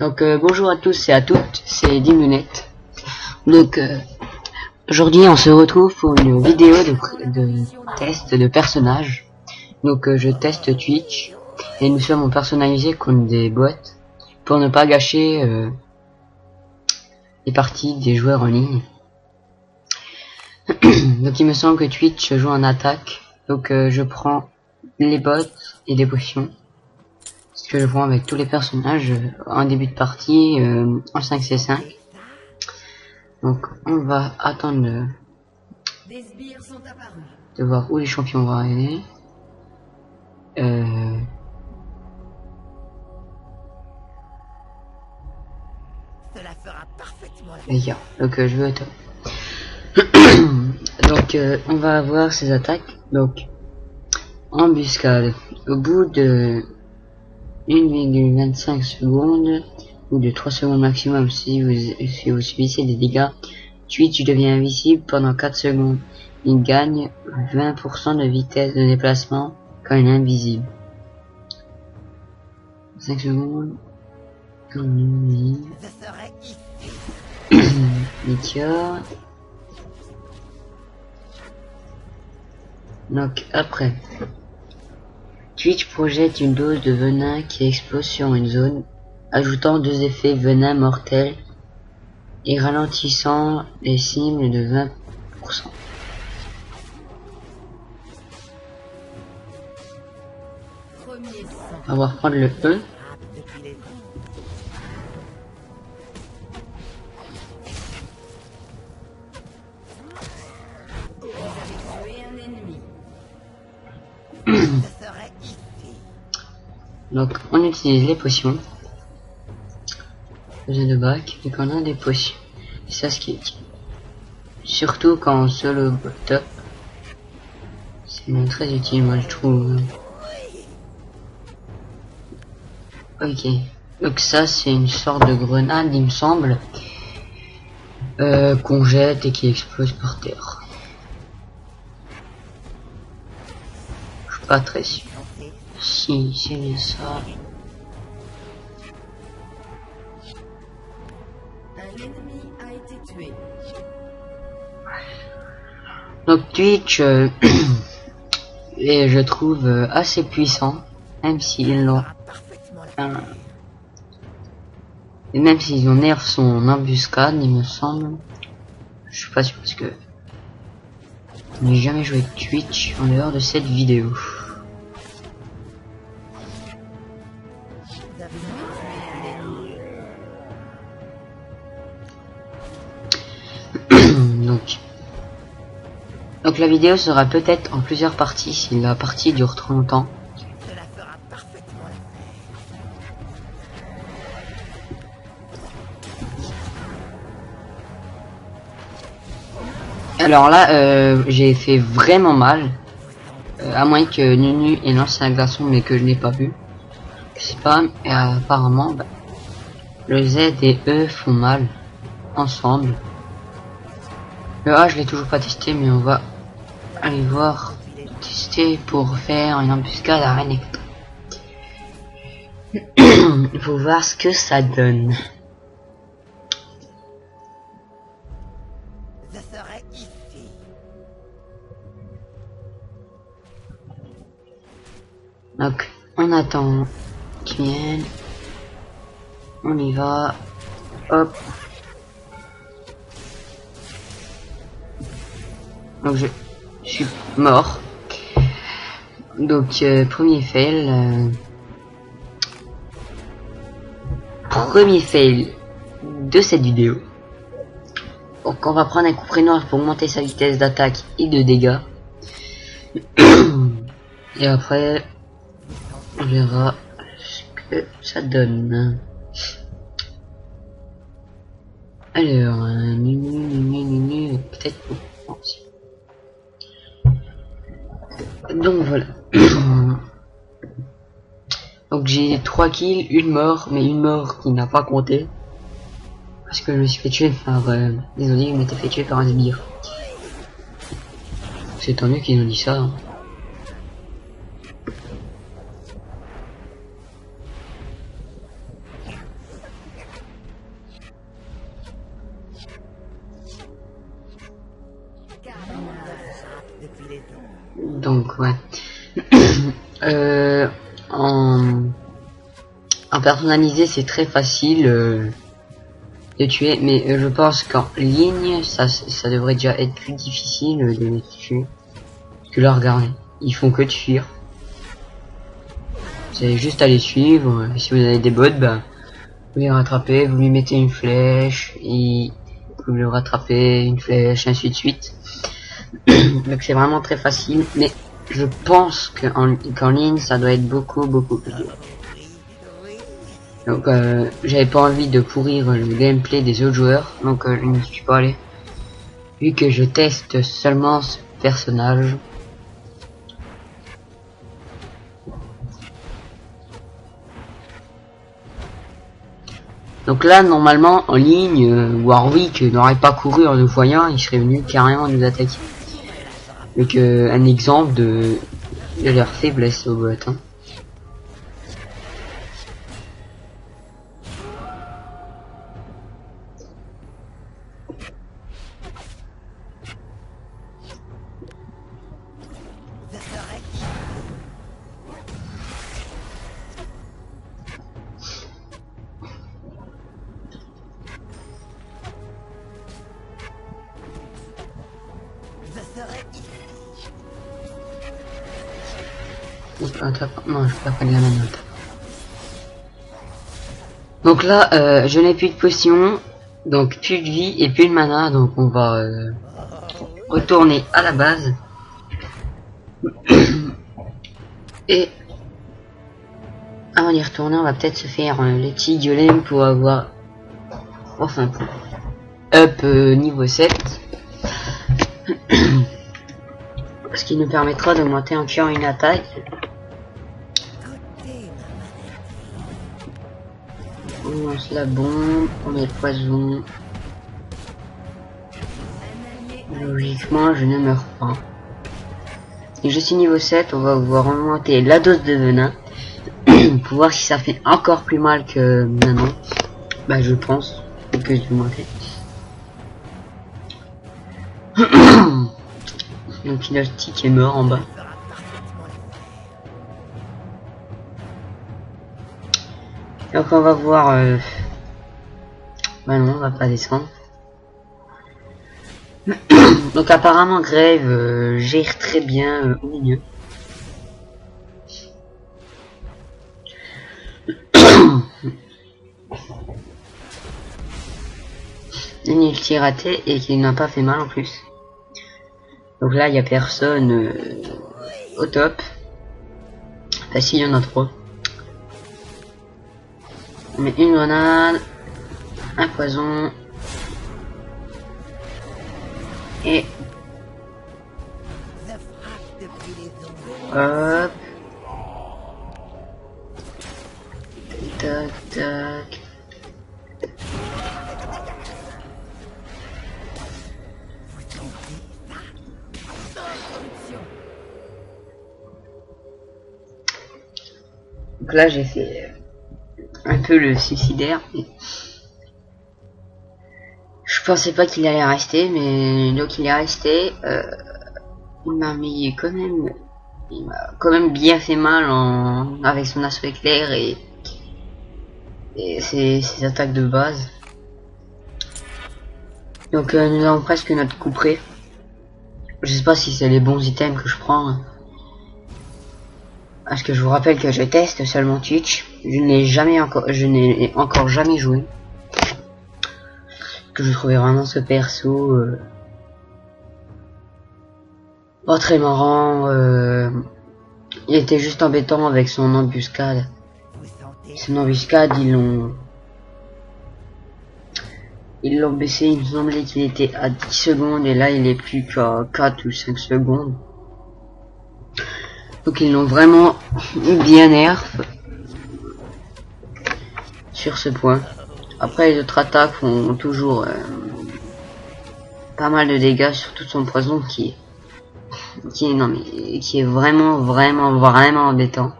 Donc bonjour à tous et à toutes, c'est Dimlunet. Donc aujourd'hui on se retrouve pour une vidéo de test de personnages. Donc je teste Twitch et nous sommes personnalisés comme des bots pour ne pas gâcher les parties des joueurs en ligne. Donc il me semble que Twitch joue en attaque. Donc je prends les bots et des potions. Ce que je prends avec tous les personnages en début de partie en 5c5. Donc on va attendre de voir où les champions vont arriver. Les gars, donc je veux top. Donc on va avoir ces attaques. Donc embuscade. Au bout de 1,25 secondes ou de 3 secondes maximum si vous subissez des dégâts, Twitch devient invisible pendant 4 secondes. Il gagne 20% de vitesse de déplacement quand il est invisible. 5 secondes. Meteor. Donc après, Twitch projette une dose de venin qui explose sur une zone, ajoutant 2 effets venin mortel et ralentissant les cibles de 20%. On va reprendre le E. Donc on utilise les potions. Besoin de bac et qu'on a des potions. C'est ça ce qui est utile. Surtout quand on solo top. C'est même très utile moi je trouve. Ok. Donc ça c'est une sorte de grenade il me semble. Qu'on jette et qui explose par terre. Je suis pas très sûr. Si, c'est bien ça. Un ennemi a été tué. Donc Twitch et je trouve assez puissant, même s'ils l'ont et même s'ils ont nerf son embuscade, il me semble. Je suis pas sûr parce que je n'ai jamais joué Twitch en dehors de cette vidéo. Donc la vidéo sera peut-être en plusieurs parties si la partie dure trop longtemps. Alors là j'ai fait vraiment mal. À moins que Nunu ait lancé un glaçon mais que je n'ai pas vu. Je sais pas, et apparemment le Z et E font mal ensemble. Le A je l'ai toujours pas testé mais on va aller voir tester pour faire une embuscade à Renekton. Il faut voir ce que ça donne. Donc on attend qu'ils viennent. On y va. Hop. Donc je suis mort. Donc premier fail. Premier fail de cette vidéo. Donc on va prendre un couperet noir pour augmenter sa vitesse d'attaque et de dégâts. Et après on verra ce que ça donne. Alors peut-être donc voilà. Donc j'ai 3 kills, une mort, mais une mort qui n'a pas compté. Parce que je me suis fait tuer par... désolé, je m'étais fait tuer par un sbire. C'est tant mieux qu'ils ont dit ça. Hein. Donc ouais. En personnalisé c'est très facile de tuer, mais je pense qu'en ligne ça devrait déjà être plus difficile de les tuer. Parce que là regardez, ils font que de fuir. C'est juste à les suivre. Si vous avez des bots, bah vous les rattrapez, vous lui mettez une flèche, et vous le rattrapez, une flèche, ainsi de suite. Donc c'est vraiment très facile, mais je pense qu'en ligne ça doit être beaucoup plus dur. Donc j'avais pas envie de pourrir le gameplay des autres joueurs, donc je ne suis pas allé. Vu que je teste seulement ce personnage. Donc là normalement en ligne, Warwick n'aurait pas couru en nous voyant, il serait venu carrément nous attaquer. Donc un exemple de leur faiblesse au bot. Hein. Non, je peux pas de la même note. Donc là, je n'ai plus de potions, donc plus de vie et plus de mana, donc on va retourner à la base. Et avant d'y retourner, on va peut-être se faire les petits golem pour avoir, enfin, pour up niveau 7. Ce qui nous permettra d'augmenter encore une attaque. On lance la bombe, on met le poison. Logiquement, je ne meurs pas. Et je suis niveau 7, on va pouvoir augmenter la dose de venin. Pour voir si ça fait encore plus mal que maintenant. Bah je pense que je vais augmenter. Donc il a le stick est mort en bas. Donc on va voir. Bah non, on va pas descendre. Donc apparemment Grave gère très bien au milieu. Une ulti ratée et qui n'a pas fait mal en plus. Donc là il y a personne au top. Enfin si, il y en a trop. On met une grenade, un poison et hop. Tac tac. Donc là j'ai fait un peu le suicidaire. Je pensais pas qu'il allait rester, mais donc il est resté. Il m'a quand même bien fait mal avec son assaut éclair et ses attaques de base. Donc nous avons presque notre coup près. Je sais pas si c'est les bons items que je prends. Parce que je vous rappelle que je teste seulement Twitch. Je n'ai encore jamais joué. Que je trouvais vraiment ce perso pas très marrant. Il était juste embêtant avec son embuscade. Son embuscade, ils l'ont baissé. Il me semblait qu'il était à 10 secondes et là il est plus qu'à 4 ou 5 secondes. Donc ils l'ont vraiment bien nerf sur ce point. Après les autres attaques font toujours pas mal de dégâts, surtout son poison qui est vraiment embêtant.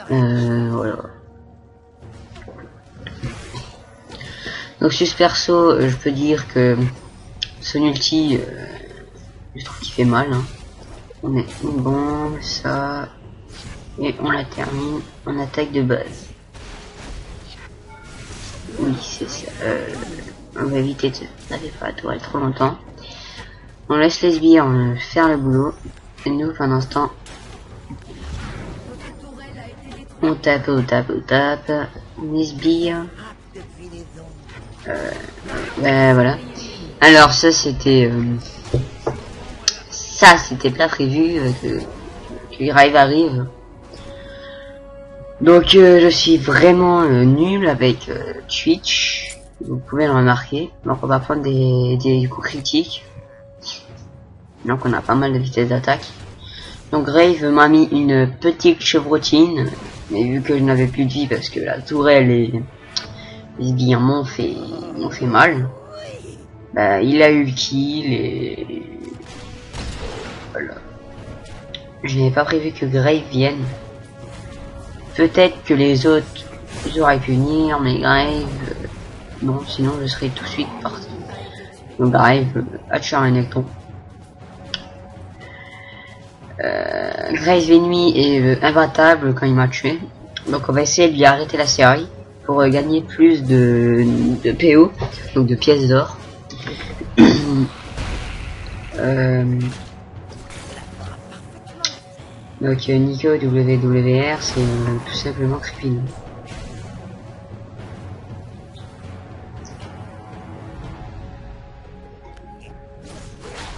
Voilà. Donc sur ce perso, je peux dire que son ulti Je trouve qu'il fait mal. Hein. On met une bombe, ça. Et on la termine en attaque de base. Oui, c'est ça. On va éviter de n'aller pas à tourelle trop longtemps. On laisse les sbires faire le boulot. Et nous, pendant ce temps, on tape. Les sbires. Ben voilà. Alors ça c'était pas prévu que Grave arrive. Donc je suis vraiment nul avec Twitch. Vous pouvez le remarquer. Donc on va prendre des coups critiques. Donc on a pas mal de vitesse d'attaque. Donc Grave m'a mis une petite chevrotine. Mais vu que je n'avais plus de vie parce que la tourelle et les sbires m'ont fait mal. Bah, il a eu le kill et voilà. Je n'avais pas prévu que Grave vienne. Peut-être que les autres auraient pu venir, mais Grave non, sinon je serais tout de suite parti. Donc Grave a tué un électron. Grave ennemi est imbattable quand il m'a tué. Donc on va essayer de lui arrêter la série pour gagner plus de PO, donc de pièces d'or. Donc Nico WWR c'est tout simplement creepy.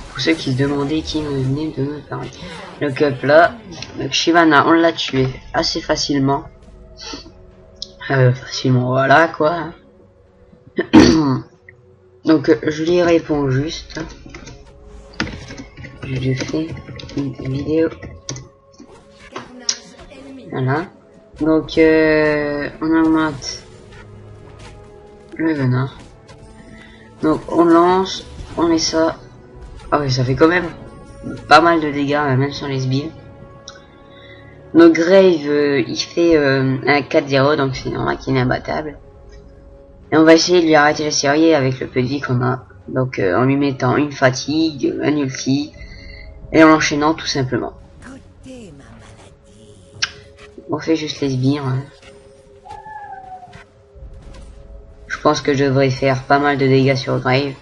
Pour ceux qui se demandaient qui me venait de me parler. Donc hop là, donc Shyvana on l'a tué assez facilement. Facilement voilà quoi. Donc je lui réponds juste. Je lui fais une vidéo. Voilà. Donc on augmente le venin. Donc on lance, on met ça. Ah oui, ça fait quand même pas mal de dégâts, même sur les sbires. Donc Grave il fait un 4-0, donc c'est normal qu'il est imbattable. Et on va essayer de lui arrêter la série avec le peu de vie qu'on a. Donc en lui mettant une fatigue, un ulti, et en l'enchaînant tout simplement. On fait juste les sbires. Hein. Je pense que je devrais faire pas mal de dégâts sur Grave.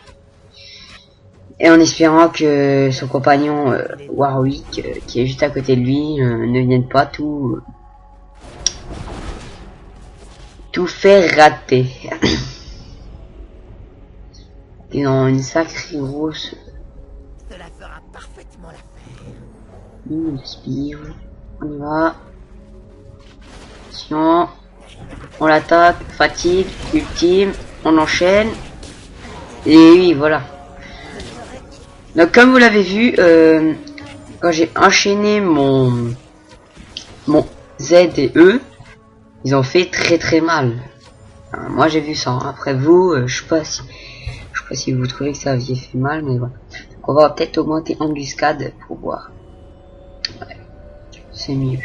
Et en espérant que son compagnon Warwick, qui est juste à côté de lui, ne vienne pas tout faire rater. Ils ont une sacrée grosse. Cela fera parfaitement l'affaire. Une spire. On y va. Attention. On l'attaque. Fatigue. Ultime. On enchaîne. Et oui, voilà. Donc comme vous l'avez vu, quand j'ai enchaîné mon Z et E, ils ont fait très mal. Alors, moi j'ai vu ça. Après vous, je sais pas si vous trouvez que ça avait fait mal, mais voilà. Donc, on va peut-être augmenter embuscade pour voir. Ouais, c'est mieux.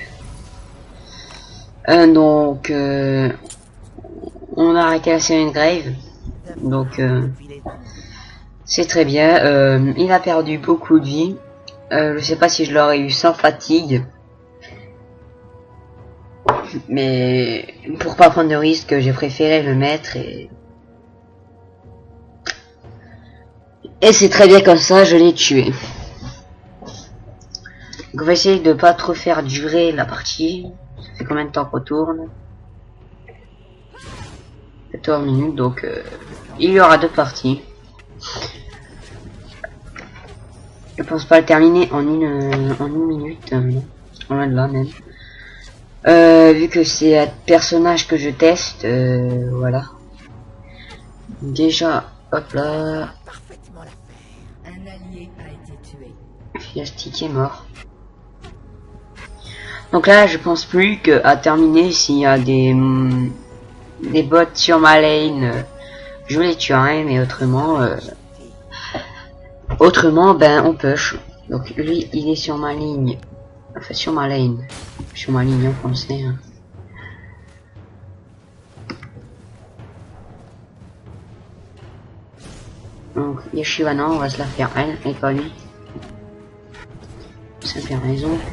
Donc on a arrêté la série de Grave. Donc c'est très bien. Il a perdu beaucoup de vie. Je sais pas si je l'aurais eu sans fatigue. Mais pour pas prendre de risque, j'ai préféré le mettre et c'est très bien comme ça, je l'ai tué. Donc on va essayer de pas trop faire durer la partie. Ça fait combien de temps qu'on tourne? 14 minutes, donc il y aura 2 parties. Je pense pas le terminer en une minute, en loin de là même. Vu que c'est un personnage que je teste, voilà. Déjà, hop là. Un allié a été tué. Fiastic est mort. Donc là, je pense plus qu'à terminer s'il y a des bots sur ma lane, je les tuerai, mais autrement, ben on push. Donc lui, il est sur ma ligne, enfin sur ma lane, sur ma ligne en français. Hein. Donc Yeshivana, on va se la faire elle et pas lui. ça fait raison.